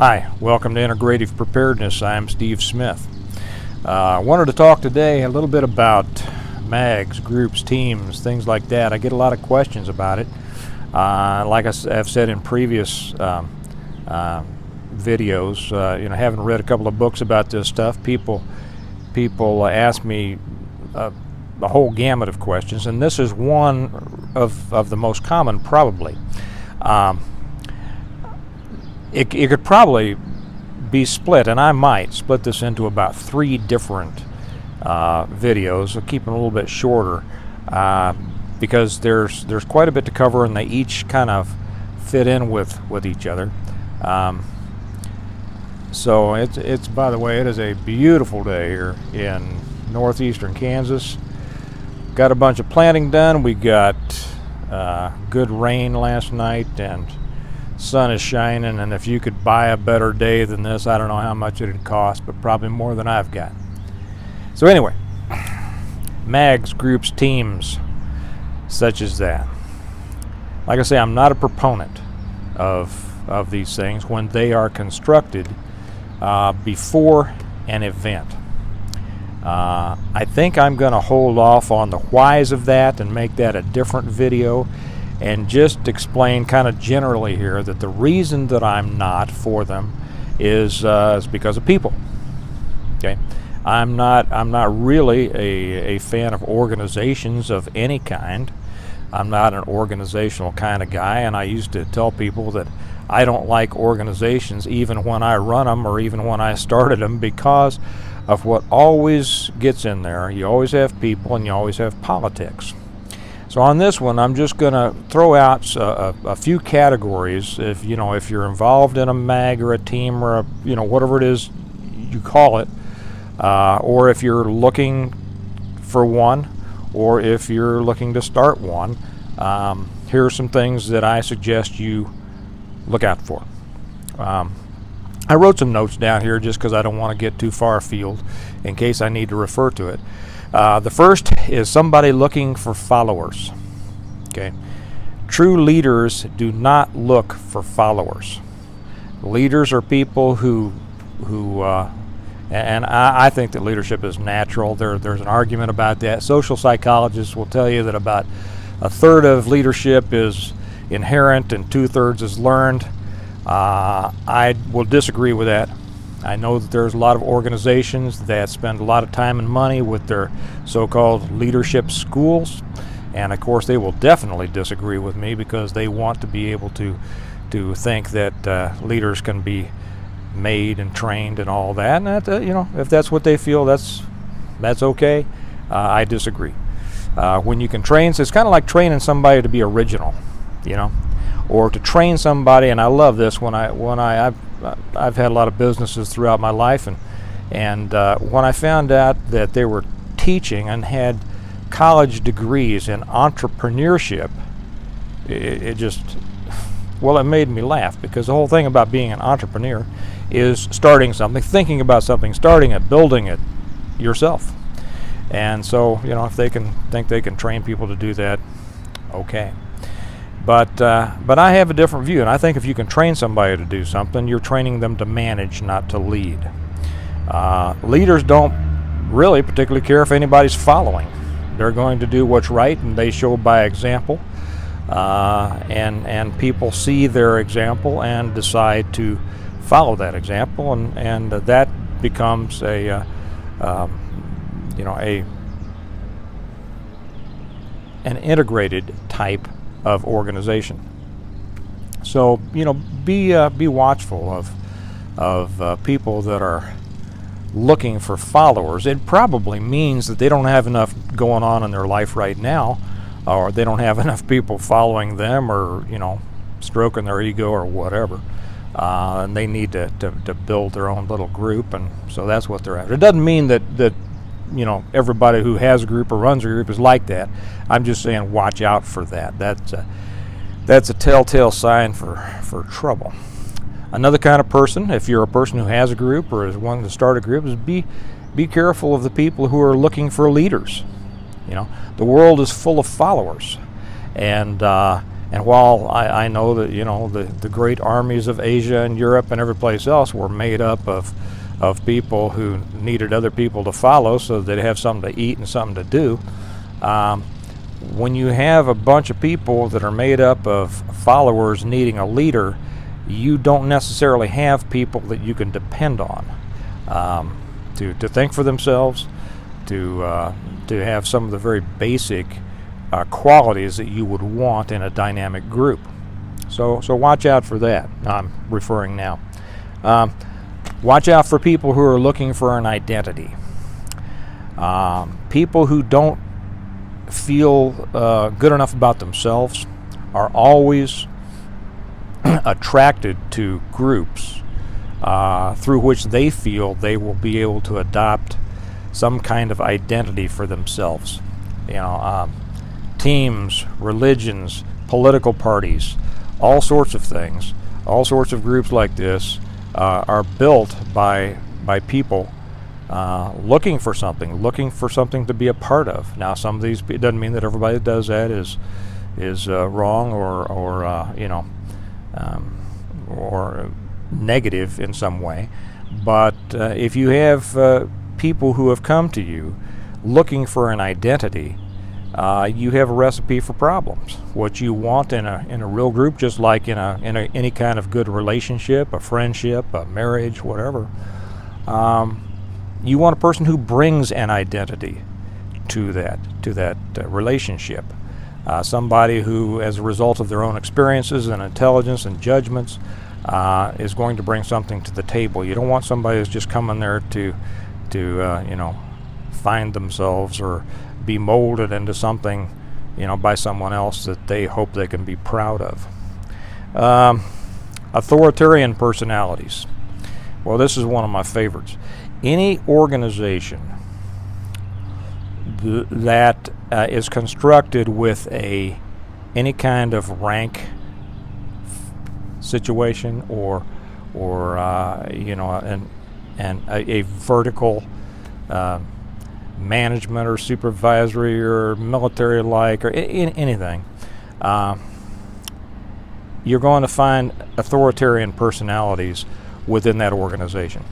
Hi, welcome to Integrative Preparedness. I'm Steve Smith. I wanted to talk today a little bit about mags, groups, teams, things like that. I get a lot of questions about it. Like I've said in previous videos, having read a couple of books about this stuff, people ask me a whole gamut of questions, and this is one of the most common, probably. It could probably be split, and I might split this into about 3 different videos. I'll keep them a little bit shorter because there's quite a bit to cover, and they each kind of fit in with each other. So it's by the way, it is a beautiful day here in northeastern Kansas. Got a bunch of planting done. We got good rain last night, and sun is shining, and if you could buy a better day than this, I don't know how much it'd cost, but probably more than I've got. So anyway, mags, groups, teams, such as that. Like I say, I'm not a proponent of these things when they are constructed before an event. I think I'm going to hold off on the whys of that and make that a different video, and just explain kind of generally here that the reason that I'm not for them is because of people. Okay, I'm not really a fan of organizations of any kind. I'm not an organizational kind of guy, and I used to tell people that I don't like organizations even when I run them or even when I started them, because of what always gets in there. You always have people, and you always have politics. So on this one, I'm just going to throw out a few categories. If you're involved in a mag or a team or whatever it is you call it, or if you're looking for one, or if you're looking to start one, here are some things that I suggest you look out for. I wrote some notes down here just because I don't want to get too far afield in case I need to refer to it. The first is somebody looking for followers. Okay, true leaders do not look for followers. Leaders are people who and I think that leadership is natural. There's an argument about that. Social psychologists will tell you that about 1/3 of leadership is inherent and 2/3 is learned. I will disagree with that. I know that there's a lot of organizations that spend a lot of time and money with their so-called leadership schools, and of course they will definitely disagree with me because they want to be able to think that leaders can be made and trained and all that. And that, if that's what they feel, that's okay. I disagree. When you can train, so it's kind of like training somebody to be original, or to train somebody. And I love this I've had a lot of businesses throughout my life, and when I found out that they were teaching and had college degrees in entrepreneurship, it made me laugh, because the whole thing about being an entrepreneur is starting something, thinking about something, starting it, building it yourself. And so, if they can train people to do that, okay. But I have a different view, and I think if you can train somebody to do something, you're training them to manage, not to lead. Leaders don't really particularly care if anybody's following. They're going to do what's right, and they show by example. And people see their example and decide to follow that example, and that becomes an integrated type of organization. So be watchful of people that are looking for followers. It probably means that they don't have enough going on in their life right now, or they don't have enough people following them, or stroking their ego or whatever, and they need to build their own little group, and so that's what they're after. It doesn't mean that everybody who has a group or runs a group is like that. I'm just saying watch out for that. That's a telltale sign for trouble. Another kind of person, if you're a person who has a group or is wanting to start a group, is be careful of the people who are looking for leaders. The world is full of followers, and And while I know that, the great armies of Asia and Europe and every place else were made up of people who needed other people to follow so they'd have something to eat and something to do, when you have a bunch of people that are made up of followers needing a leader, you don't necessarily have people that you can depend on to think for themselves, to have some of the very basic qualities that you would want in a dynamic group. So watch out for that. I'm referring now. Watch out for people who are looking for an identity. People who don't feel good enough about themselves are always attracted to groups through which they feel they will be able to adopt some kind of identity for themselves. Teams, religions, political parties, all sorts of things, all sorts of groups like this are built by people looking for something to be a part of. Now, some of these, it doesn't mean that everybody that does that is wrong or negative in some way. But if you have people who have come to you looking for an identity, you have a recipe for problems. What you want in a real group, just like in any kind of good relationship, a friendship, a marriage, whatever, you want a person who brings an identity to that relationship. Somebody who, as a result of their own experiences and intelligence and judgments, is going to bring something to the table. You don't want somebody who's just coming there to find themselves or be molded into something, by someone else that they hope they can be proud of. Authoritarian personalities. Well, this is one of my favorites. Any organization that is constructed with any kind of rank situation or a vertical management or supervisory or military-like or anything, you're going to find authoritarian personalities within that organization.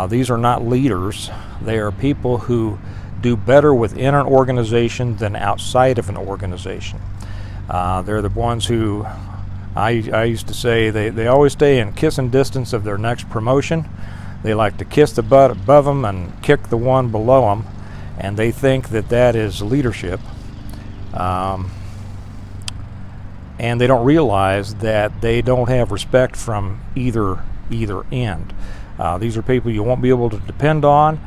These are not leaders. They are people who do better within an organization than outside of an organization. They're the ones who, I used to say, they always stay in kissing distance of their next promotion. They like to kiss the butt above them and kick the one below them, and they think that is leadership. And they don't realize that they don't have respect from either end. These are people you won't be able to depend on.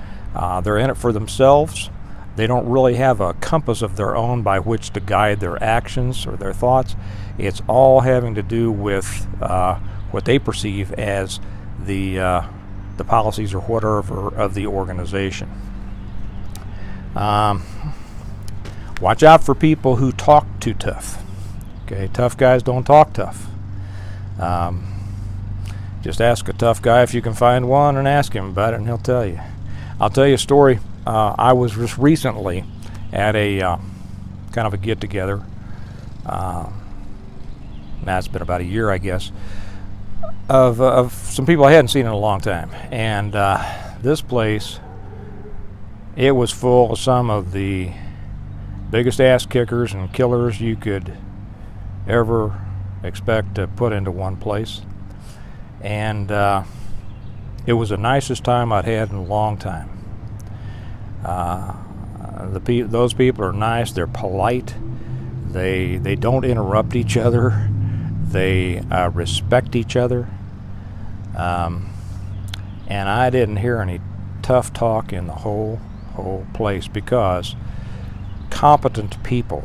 They're in it for themselves. They don't really have a compass of their own by which to guide their actions or their thoughts. It's all having to do with what they perceive as the policies or whatever of the organization. Watch out for people who talk too tough. Okay, tough guys don't talk tough. Just ask a tough guy if you can find one and ask him about it and he'll tell you. I'll tell you a story. I was just recently at a kind of a get-together. It's been about a year, I guess, of some people I hadn't seen in a long time. And this place, it was full of some of the biggest ass kickers and killers you could ever expect to put into one place. And it was the nicest time I'd had in a long time. Those people are nice. They're polite. They don't interrupt each other. They respect each other. And I didn't hear any tough talk in the whole place, because competent people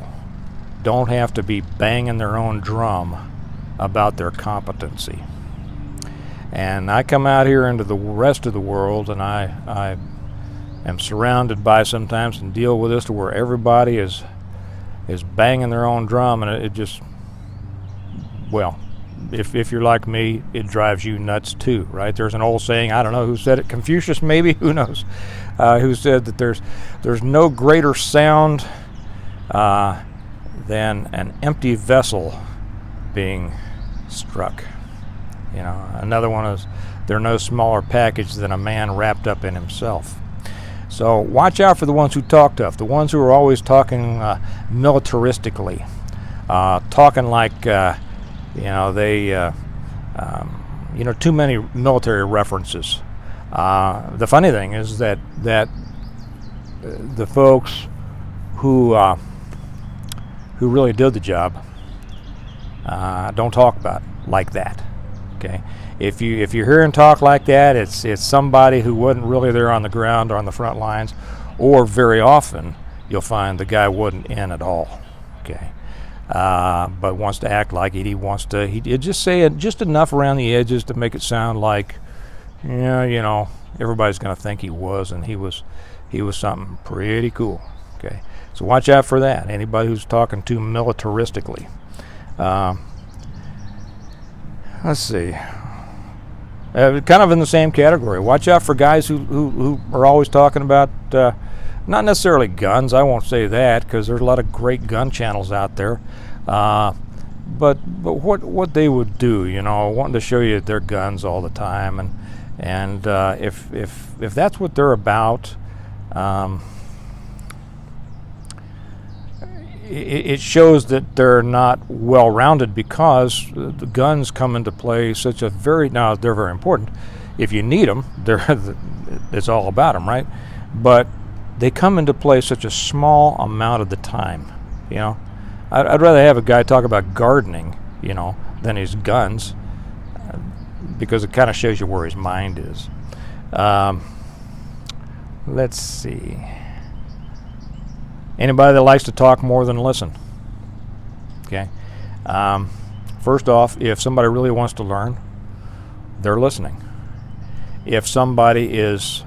don't have to be banging their own drum about their competency. And I come out here into the rest of the world, and I am surrounded by sometimes and deal with this to where everybody is banging their own drum, and it just, well, if you're like me, it drives you nuts too, right? There's an old saying, I don't know who said it, Confucius maybe, who knows, who said that there's no greater sound than an empty vessel being struck. Another one is, they're no smaller package than a man wrapped up in himself. So watch out for the ones who talk tough, the ones who are always talking militaristically, talking like too many military references. The funny thing is that the folks who really did the job don't talk about it like that. Okay, if you're hearing talk like that, it's somebody who wasn't really there on the ground or on the front lines, or very often you'll find the guy wasn't in at all. Okay, but wants to act like it. He just say it just enough around the edges to make it sound like, everybody's going to think he was, and he was something pretty cool. Okay, so watch out for that. Anybody who's talking too militaristically. Let's see. Kind of in the same category. Watch out for guys who are always talking about not necessarily guns. I won't say that, because there's a lot of great gun channels out there. But what they would do, wanting to show you their guns all the time, and if that's what they're about, it shows that they're not well-rounded, because the guns come into play now they're very important. If you need them, it's all about them, right? But they come into play such a small amount of the time. I'd rather have a guy talk about gardening, than his guns, because it kind of shows you where his mind is. Let's see. Anybody that likes to talk more than listen. Okay. First off, if somebody really wants to learn, they're listening. If somebody is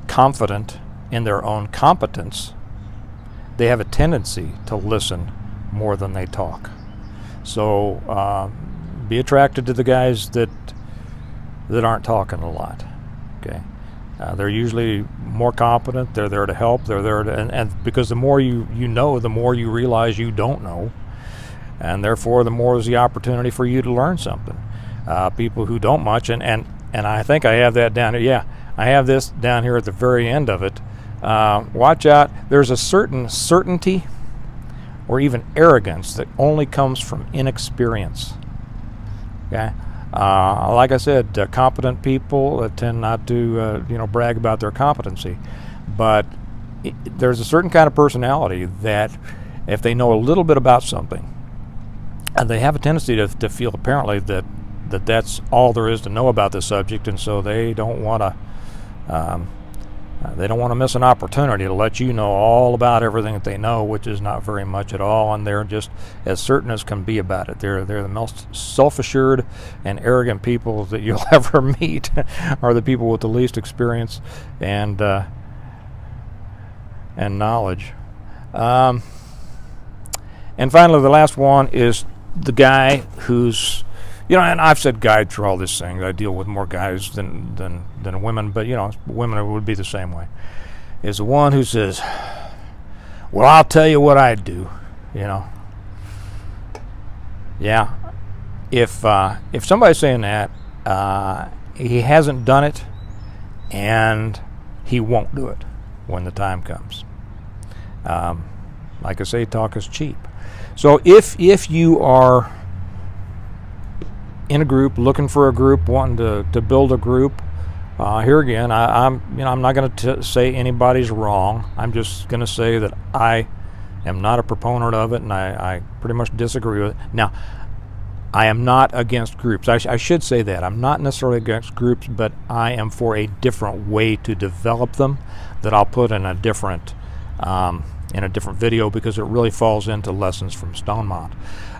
confident in their own competence, they have a tendency to listen more than they talk. So be attracted to the guys that aren't talking a lot. Okay. They're usually more competent. They're there to help. They're there to, and because the more you know, the more you realize you don't know, and therefore the more is the opportunity for you to learn something. People who don't much, and I think I have that down here. Yeah, I have this down here at the very end of it. Watch out. There's a certain certainty or even arrogance that only comes from inexperience. Okay. Like I said, competent people tend not to, brag about their competency. But there's a certain kind of personality that, if they know a little bit about something, and they have a tendency to feel apparently that's all there is to know about this subject, and so they don't want to miss an opportunity to let you know all about everything that they know, which is not very much at all, and they're just as certain as can be about it. They're the most self-assured and arrogant people that you'll ever meet, are the people with the least experience and knowledge. And finally, the last one is the guy who's, and I've said guy through all this thing. I deal with more guys than women, but women would be the same way. Is the one who says, "Well, I'll tell you what I'd do." Yeah. If somebody's saying that, he hasn't done it, and he won't do it when the time comes. Like I say, talk is cheap. So if you are in a group, looking for a group, wanting to build a group, here again, I'm not going to say anybody's wrong. I'm just going to say that I am not a proponent of it, and I pretty much disagree with it. Now, I am not against groups. I should say that I'm not necessarily against groups, but I am for a different way to develop them that I'll put in a different video, because it really falls into lessons from Stonemont.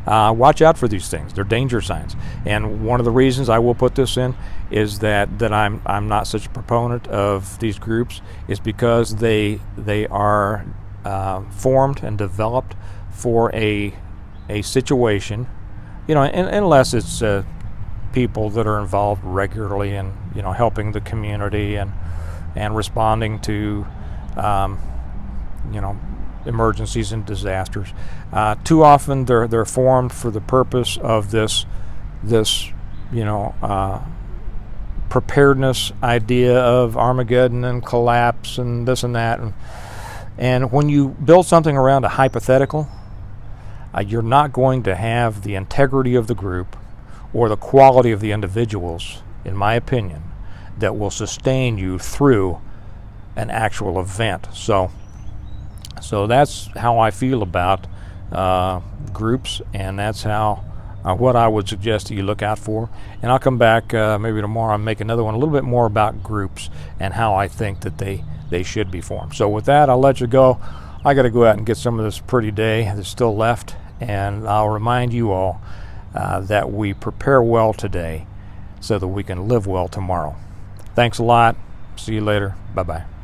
Watch out for these things. They're danger signs. And one of the reasons I will put this in is that I'm not such a proponent of these groups is because they are formed and developed for a situation, unless it's people that are involved regularly in helping the community and responding to emergencies and disasters. Too often they're formed for the purpose of this preparedness idea of Armageddon and collapse and this and that. And when you build something around a hypothetical, you're not going to have the integrity of the group or the quality of the individuals, in my opinion, that will sustain you through an actual event. So that's how I feel about groups, and that's how what I would suggest that you look out for. And I'll come back maybe tomorrow and make another one a little bit more about groups and how I think that they should be formed. So with that, I'll let you go. I got to go out and get some of this pretty day that's still left, and I'll remind you all that we prepare well today so that we can live well tomorrow. Thanks a lot. See you later. Bye-bye.